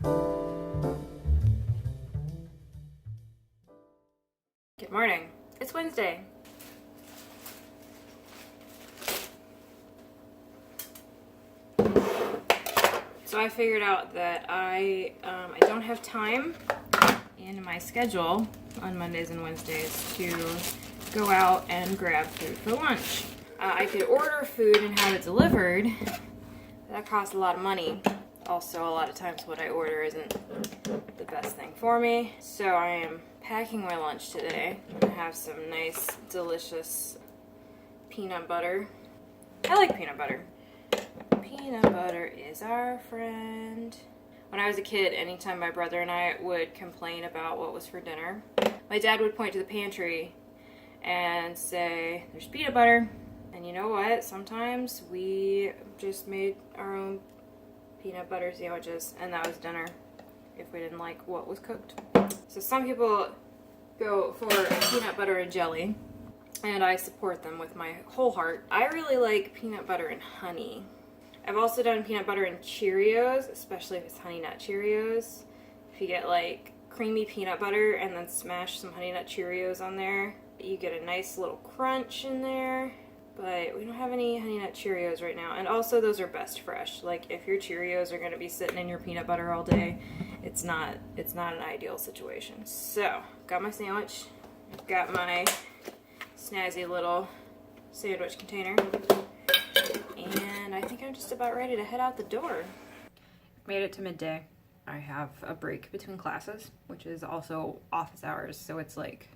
Good morning. It's Wednesday. So I figured out that I don't have time in my schedule on Mondays and Wednesdays to go out and grab food for lunch. I could order food and have it delivered. That costs a lot of money. Also, a lot of times what I order isn't the best thing for me. So I am packing my lunch today. I'm gonna have some nice, delicious peanut butter. I like peanut butter. Peanut butter is our friend. When I was a kid, anytime my brother and I would complain about what was for dinner, my dad would point to the pantry and say, "There's peanut butter." And you know what? Sometimes we just made our own peanut butter sandwiches, and that was dinner if we didn't like what was cooked. So some people go for peanut butter and jelly, and I support them with my whole heart. I really like peanut butter and honey. I've also done peanut butter and Cheerios, especially if it's Honey Nut Cheerios. If you get like creamy peanut butter and then smash some Honey Nut Cheerios on there, you get a nice little crunch in there. But we don't have any Honey Nut Cheerios right now. And also those are best fresh. Like if your Cheerios are gonna be sitting in your peanut butter all day, it's not an ideal situation. So, got my sandwich. I've got my snazzy little sandwich container. And I think I'm just about ready to head out the door. Made it to midday. I have a break between classes, which is also office hours, so it's like,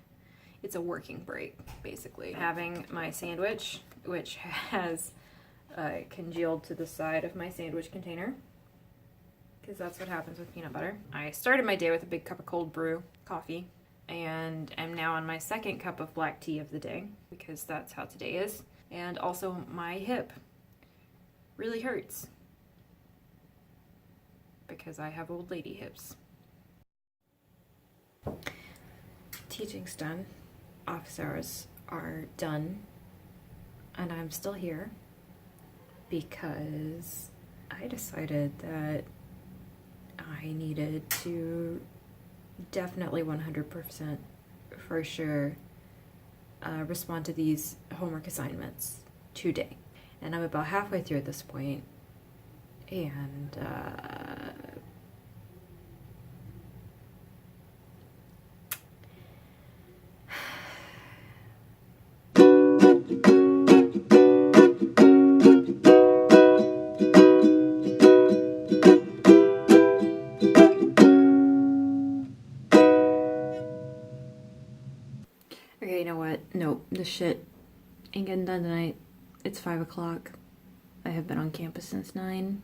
it's a working break, basically. Having my sandwich, which has congealed to the side of my sandwich container, because that's what happens with peanut butter. I started my day with a big cup of cold brew coffee, and I'm now on my second cup of black tea of the day, because that's how today is. And also my hip really hurts, because I have old lady hips. Teaching's done. Office hours are done, and I'm still here because I decided that I needed to definitely 100% for sure respond to these homework assignments today. And I'm about halfway through at this point, and okay, you know what? Nope, this shit ain't getting done tonight. It's 5 o'clock. I have been on campus since 9.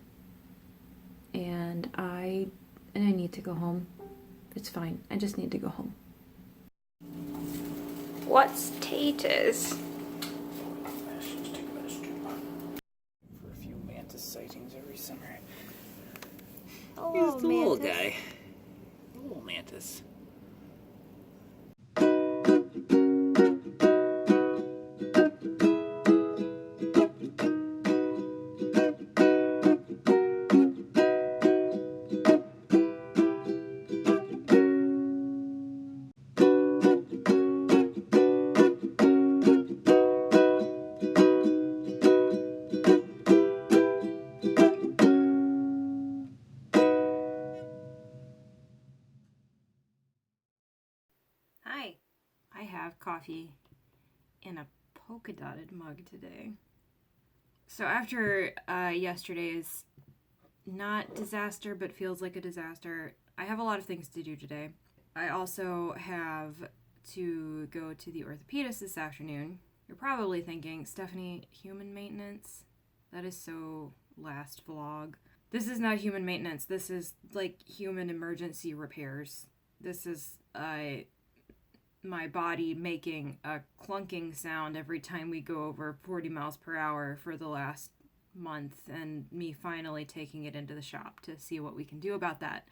And I need to go home. It's fine. I just need to go home. What's taters? For a few Mantis sightings every summer. Hello, He's the little guy. The little Mantis. Hi, I have coffee in a polka dotted mug today. So after yesterday's not disaster but feels like a disaster, I have a lot of things to do today. I also have to go to the orthopedist this afternoon. You're probably thinking, Stephanie, human maintenance? That is so last vlog. This is not human maintenance. This is like human emergency repairs. This is my body making a clunking sound every time we go over 40 miles per hour for the last month, and me finally taking it into the shop to see what we can do about that.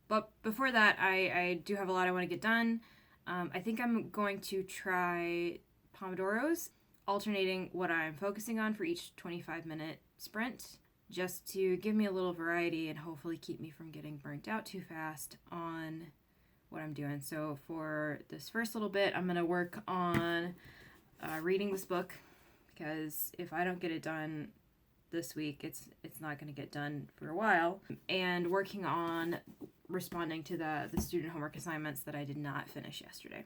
But before that, I do have a lot I want to get done. I think I'm going to try Pomodoros, alternating what I'm focusing on for each 25-minute sprint. just to give me a little variety and hopefully keep me from getting burnt out too fast on what I'm doing. So for this first little bit, I'm going to work on reading this book, because if I don't get it done this week, it's not going to get done for a while, and working on responding to the student homework assignments that I did not finish yesterday.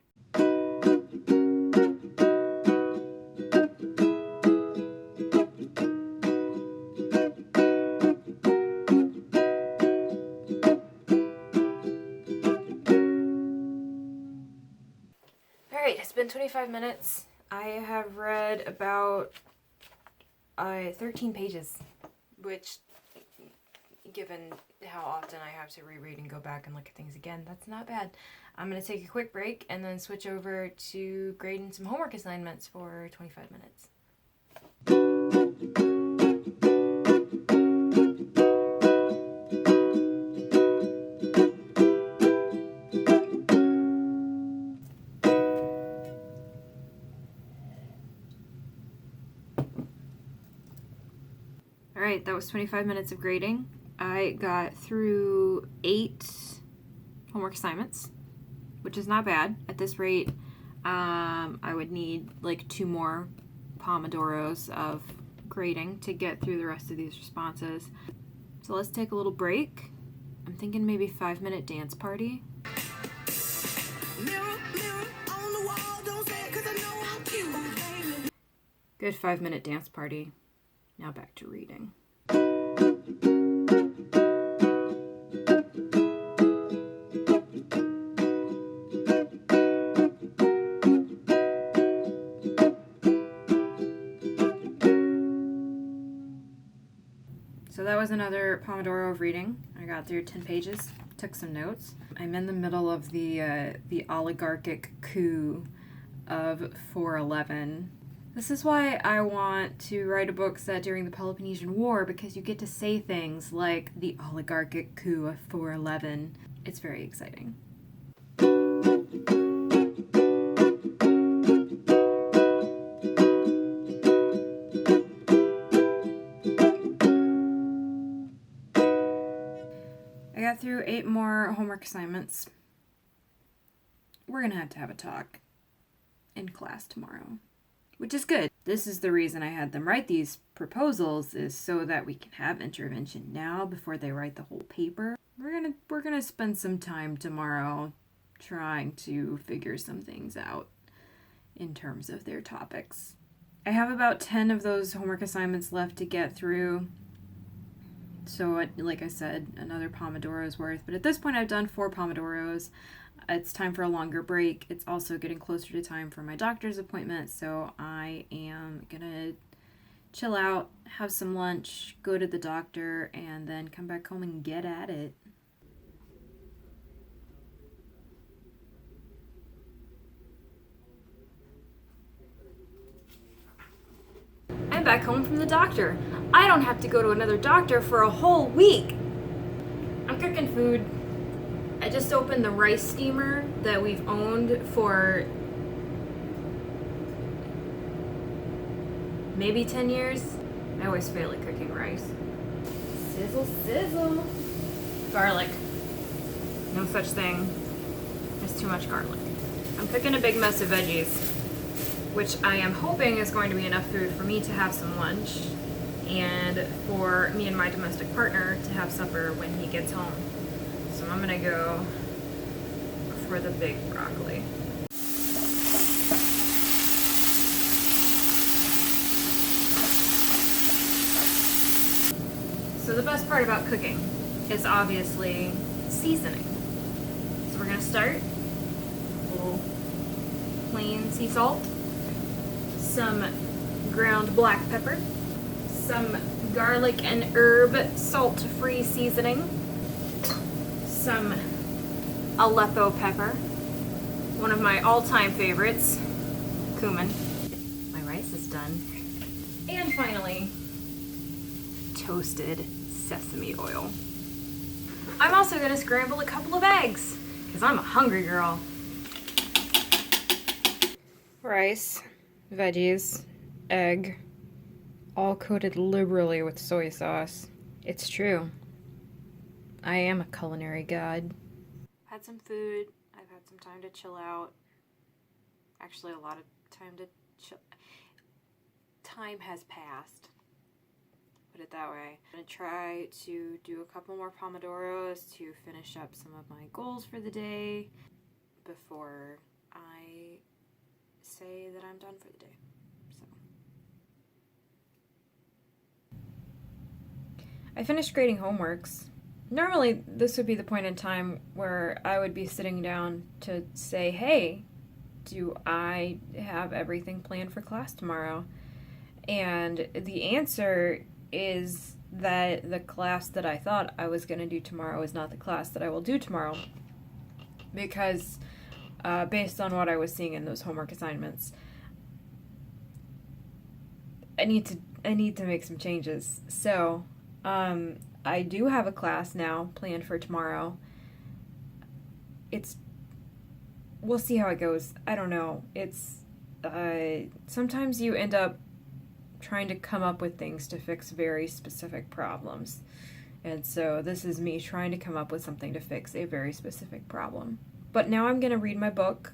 Alright, it's been 25 minutes. I have read about 13 pages, which, given how often I have to reread and go back and look at things again, that's not bad. I'm going to take a quick break and then switch over to grading some homework assignments for 25 minutes. Alright, that was 25 minutes of grading. I got through 8 homework assignments, which is not bad. At this rate, I would need like 2 more Pomodoros of grading to get through the rest of these responses. So let's take a little break. I'm thinking maybe 5-minute dance party. Mirror, mirror on the wall, don't say it 'cause I know I'm cute. Good 5-minute dance party. Now back to reading. So that was another Pomodoro of reading. I got through 10 pages, took some notes. I'm in the middle of the Oligarchic Coup of 411. This is why I want to write a book set during the Peloponnesian War, because you get to say things like the Oligarchic Coup of 411. It's very exciting. I got through 8 more homework assignments. We're gonna have a talk in class tomorrow, which is good. This is the reason I had them write these proposals, is so that we can have intervention now before they write the whole paper. We're gonna spend some time tomorrow trying to figure some things out in terms of their topics. I have about 10 of those homework assignments left to get through. So, like I said, another Pomodoro's worth. But at this point, I've done 4 Pomodoros. It's time for a longer break. It's also getting closer to time for my doctor's appointment, so I am gonna chill out, have some lunch, go to the doctor, and then come back home and get at it. I'm back home from the doctor. I don't have to go to another doctor for a whole week. I'm cooking food. I just opened the rice steamer that we've owned for maybe 10 years. I always fail at cooking rice. Sizzle, sizzle. Garlic. No such thing as too much garlic. I'm cooking a big mess of veggies, which I am hoping is going to be enough food for me to have some lunch and for me and my domestic partner to have supper when he gets home. So I'm gonna go for the big broccoli. So the best part about cooking is obviously seasoning. So we're gonna start a little plain sea salt, some ground black pepper, some garlic and herb salt-free seasoning, some Aleppo pepper, one of my all-time favorites, cumin. My rice is done. And finally, toasted sesame oil. I'm also gonna scramble a couple of eggs, because I'm a hungry girl. Rice, veggies, egg, all coated liberally with soy sauce. It's true. I am a culinary god. Had some food. I've had some time to chill out. Actually, a lot of time to chill. Time has passed. Put it that way. I'm gonna try to do a couple more Pomodoros to finish up some of my goals for the day before I say that I'm done for the day. So I finished grading homeworks. Normally, this would be the point in time where I would be sitting down to say, hey, do I have everything planned for class tomorrow? And the answer is that the class that I thought I was going to do tomorrow is not the class that I will do tomorrow. Because based on what I was seeing in those homework assignments, I need to make some changes. So, I do have a class now planned for tomorrow. We'll see how it goes. I don't know. Sometimes you end up trying to come up with things to fix very specific problems. And so this is me trying to come up with something to fix a very specific problem. But now I'm going to read my book,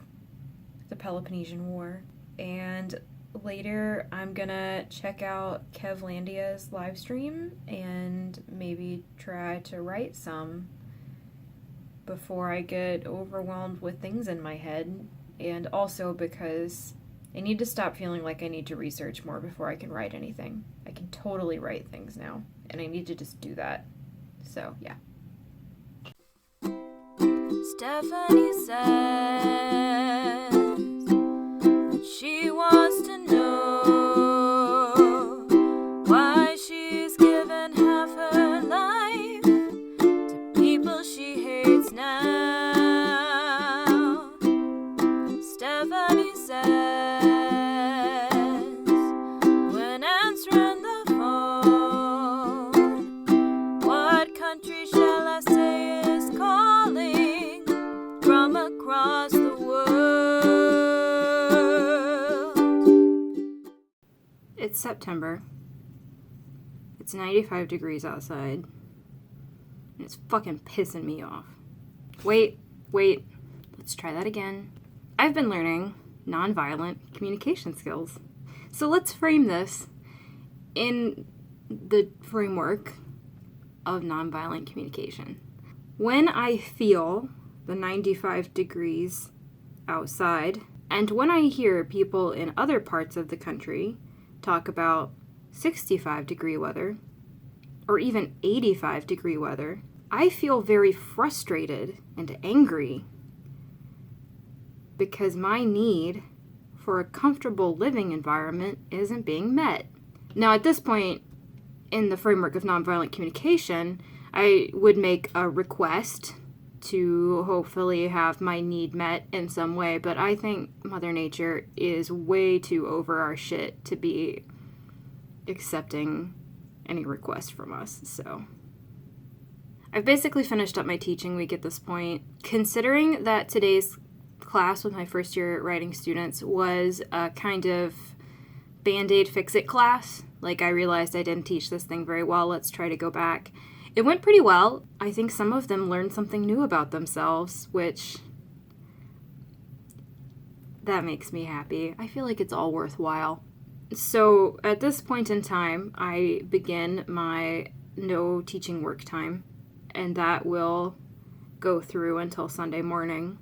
The Peloponnesian War, and later I'm going to check out Kevlandia's live stream and maybe try to write some before I get overwhelmed with things in my head, and also because I need to stop feeling like I need to research more before I can write anything. I can totally write things now, and I need to just do that. So, yeah. Stephanie says that she wants to know why she's given half her life to people she hates now. Stephanie says when answering the phone, what country shall I say is calling from across the world? It's September. It's 95 degrees outside. And it's fucking pissing me off. Wait. Let's try that again. I've been learning nonviolent communication skills. So let's frame this in the framework of nonviolent communication. When I feel the 95 degrees outside, and when I hear people in other parts of the country talk about 65 degree weather, or even 85 degree weather, I feel very frustrated and angry because my need for a comfortable living environment isn't being met. Now, at this point, in the framework of nonviolent communication, I would make a request to hopefully have my need met in some way, but I think Mother Nature is way too over our shit to be accepting any request from us, so. I've basically finished up my teaching week at this point. Considering that today's class with my first year writing students was a kind of Band-Aid fix-it class, like I realized I didn't teach this thing very well, let's try to go back. It went pretty well. I think some of them learned something new about themselves, which that makes me happy. I feel like it's all worthwhile. So at this point in time, I begin my no teaching work time, and that will go through until Sunday morning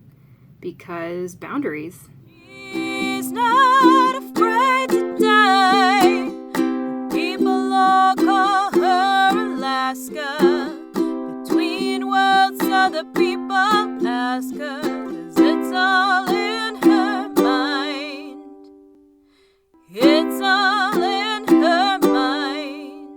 because boundaries. She's not afraid to die. People all call her Alaska. Between worlds, other people ask her, 'cause it's all in her mind. It's all in her mind.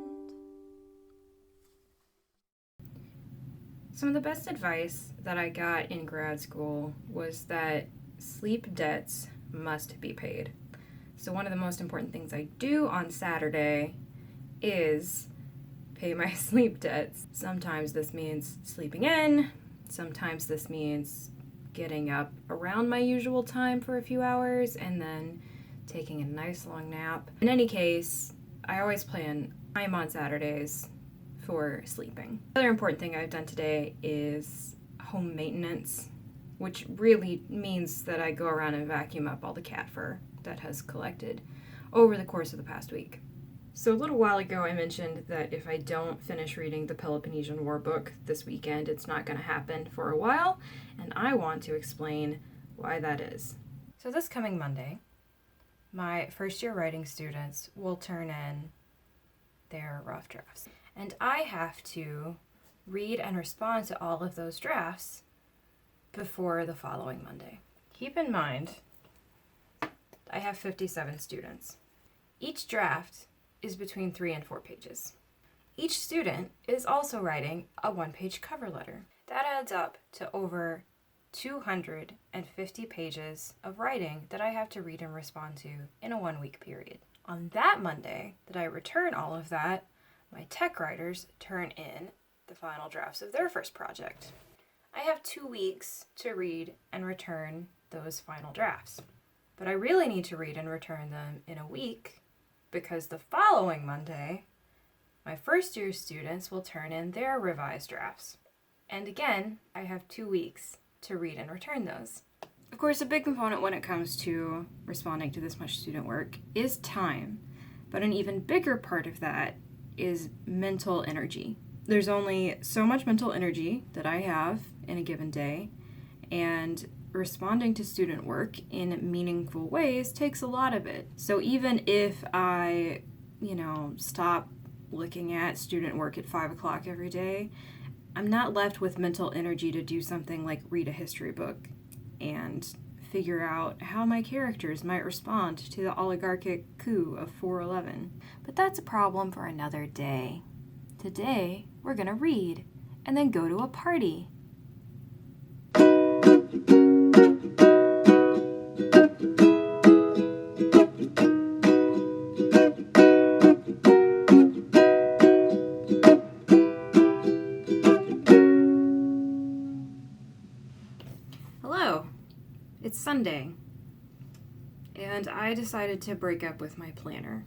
Some of the best advice that I got in grad school was that sleep debts must be paid. So one of the most important things I do on Saturday is pay my sleep debts. Sometimes this means sleeping in. Sometimes this means getting up around my usual time for a few hours and then taking a nice long nap. In any case, I always plan time on Saturdays for sleeping. The other important thing I've done today is home maintenance, which really means that I go around and vacuum up all the cat fur that has collected over the course of the past week. So a little while ago I mentioned that if I don't finish reading the Peloponnesian War book this weekend, it's not going to happen for a while, and I want to explain why that is. So this coming Monday, my first year writing students will turn in their rough drafts. And I have to read and respond to all of those drafts before the following Monday. Keep in mind, I have 57 students. Each draft is between 3 and 4 pages. Each student is also writing a 1-page cover letter. That adds up to over 250 pages of writing that I have to read and respond to in a 1-week period. On that Monday that I return all of that, my tech writers turn in the final drafts of their first project. I have 2 weeks to read and return those final drafts. But I really need to read and return them in a week because the following Monday, my first year students will turn in their revised drafts. And again, I have 2 weeks to read and return those. Of course, a big component when it comes to responding to this much student work is time, but an even bigger part of that is mental energy. There's only so much mental energy that I have in a given day, and responding to student work in meaningful ways takes a lot of it. So even if I, stop looking at student work at 5 o'clock every day, I'm not left with mental energy to do something like read a history book and figure out how my characters might respond to the oligarchic coup of 411. But that's a problem for another day. Today, we're gonna read and then go to a party. Hello, it's Sunday, and I decided to break up with my planner.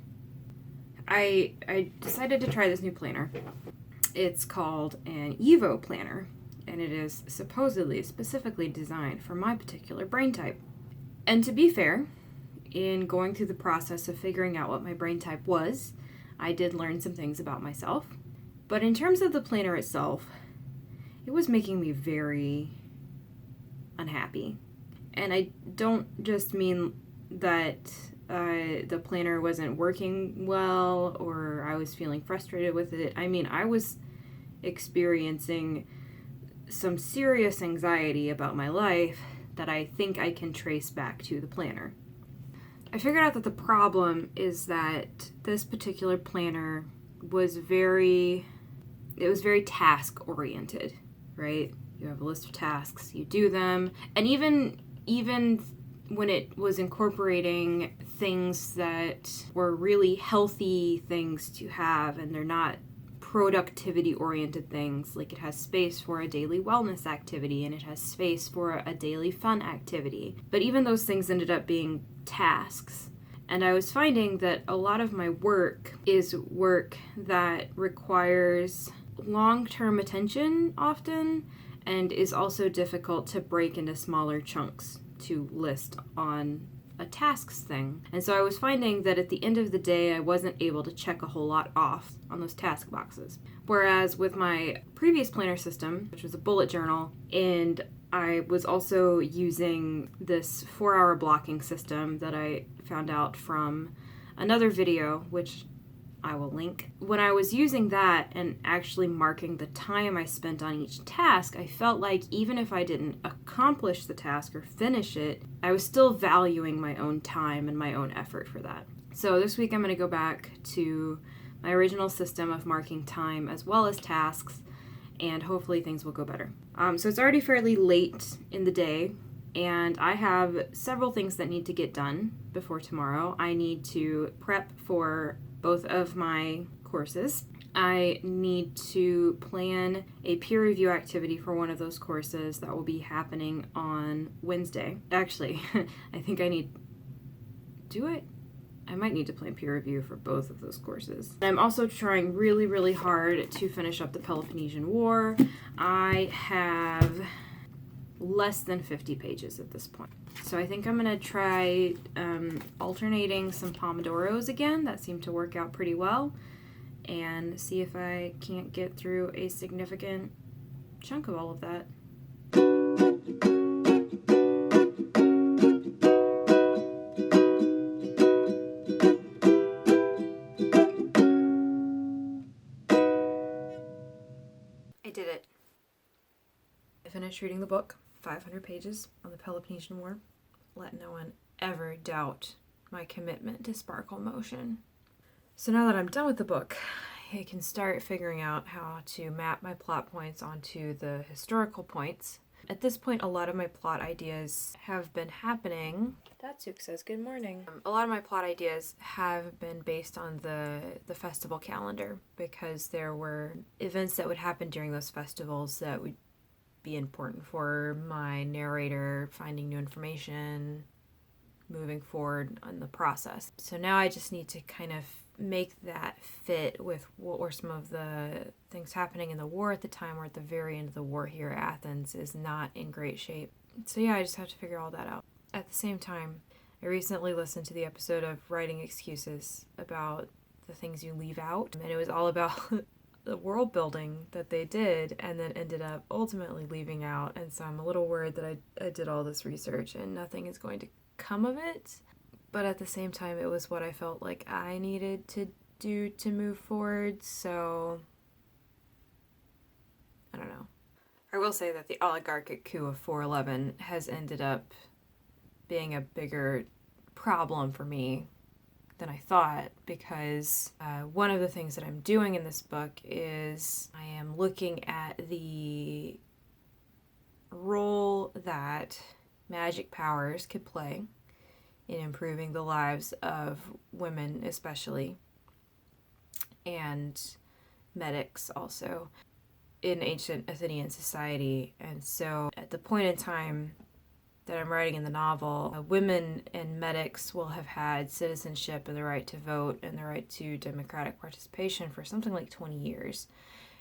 I decided to try this new planner. It's called an Evo planner, and it is supposedly specifically designed for my particular brain type. And to be fair, in going through the process of figuring out what my brain type was, I did learn some things about myself. But in terms of the planner itself, it was making me very unhappy. And I don't just mean that the planner wasn't working well or I was feeling frustrated with it. I mean, I was experiencing some serious anxiety about my life that I think I can trace back to the planner. I figured out that the problem is that this particular planner was very task oriented, right? You have a list of tasks, you do them, and even when it was incorporating things that were really healthy things to have, and they're not productivity-oriented things, like it has space for a daily wellness activity and it has space for a daily fun activity. But even those things ended up being tasks. And I was finding that a lot of my work is work that requires long-term attention often, and is also difficult to break into smaller chunks to list on a tasks thing. And so I was finding that at the end of the day, I wasn't able to check a whole lot off on those task boxes. Whereas with my previous planner system, which was a bullet journal, and I was also using this 4-hour blocking system that I found out from another video, which I will link. When I was using that and actually marking the time I spent on each task, I felt like even if I didn't accomplish the task or finish it, I was still valuing my own time and my own effort for that. So this week I'm going to go back to my original system of marking time as well as tasks, and hopefully things will go better. So it's already fairly late in the day, and I have several things that need to get done before tomorrow. I need to prep for both of my courses. I need to plan a peer review activity for one of those courses that will be happening on Wednesday. Actually, I think I need... Do it? I might need to plan peer review for both of those courses. I'm also trying really, really hard to finish up the Peloponnesian War. I have less than 50 pages at this point. So I think I'm going to try alternating some Pomodoros again. That seemed to work out pretty well. And see if I can't get through a significant chunk of all of that. I did it. I finished reading the book, 500 pages on the Peloponnesian War. Let no one ever doubt my commitment to sparkle motion. So now that I'm done with the book, I can start figuring out how to map my plot points onto the historical points. At this point, a lot of my plot ideas have been happening. Datsuk says good morning. A lot of my plot ideas have been based on the festival calendar, because there were events that would happen during those festivals that would be important for my narrator finding new information, moving forward on the process. So now I just need to kind of make that fit with what were some of the things happening in the war at the time. We're at the very end of the war here. Athens is not in great shape. So yeah, I just have to figure all that out. At the same time, I recently listened to the episode of Writing Excuses about the things you leave out, and it was all about the world building that they did and then ended up ultimately leaving out. And so I'm a little worried that I did all this research and nothing is going to come of it. But at the same time, it was what I felt like I needed to do to move forward, so I don't know. I will say that the Oligarchic Coup of 411 has ended up being a bigger problem for me than I thought, because one of the things that I'm doing in this book is I am looking at the role that magic powers could play in improving the lives of women especially, and medics also, in ancient Athenian society. And so at the point in time that I'm writing in the novel, women and medics will have had citizenship and the right to vote and the right to democratic participation for something like 20 years,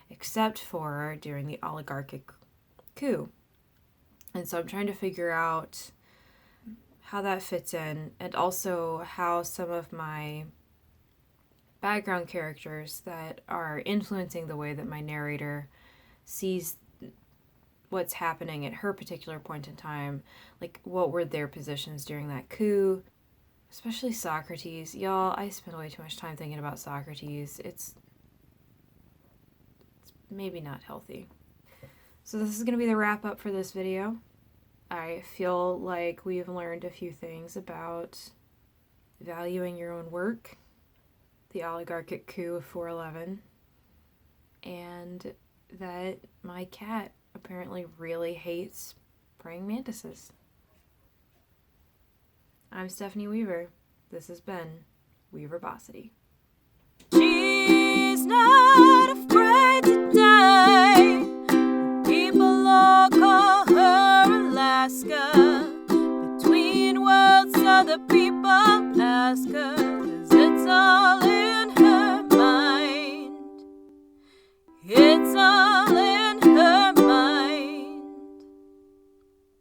except for during the Oligarchic Coup. And so I'm trying to figure out how that fits in, and also how some of my background characters that are influencing the way that my narrator sees what's happening at her particular point in time, like what were their positions during that coup, especially Socrates. Y'all, I spend way too much time thinking about Socrates. It's maybe not healthy. So this is going to be the wrap up for this video. I feel like we've learned a few things about valuing your own work, the Oligarchic Coup of 411, and that my cat apparently really hates praying mantises. I'm Stephanie Weaver. This has been Weaverbosity. She's not afraid to die. People all call her Alaska. Between worlds, other people ask her.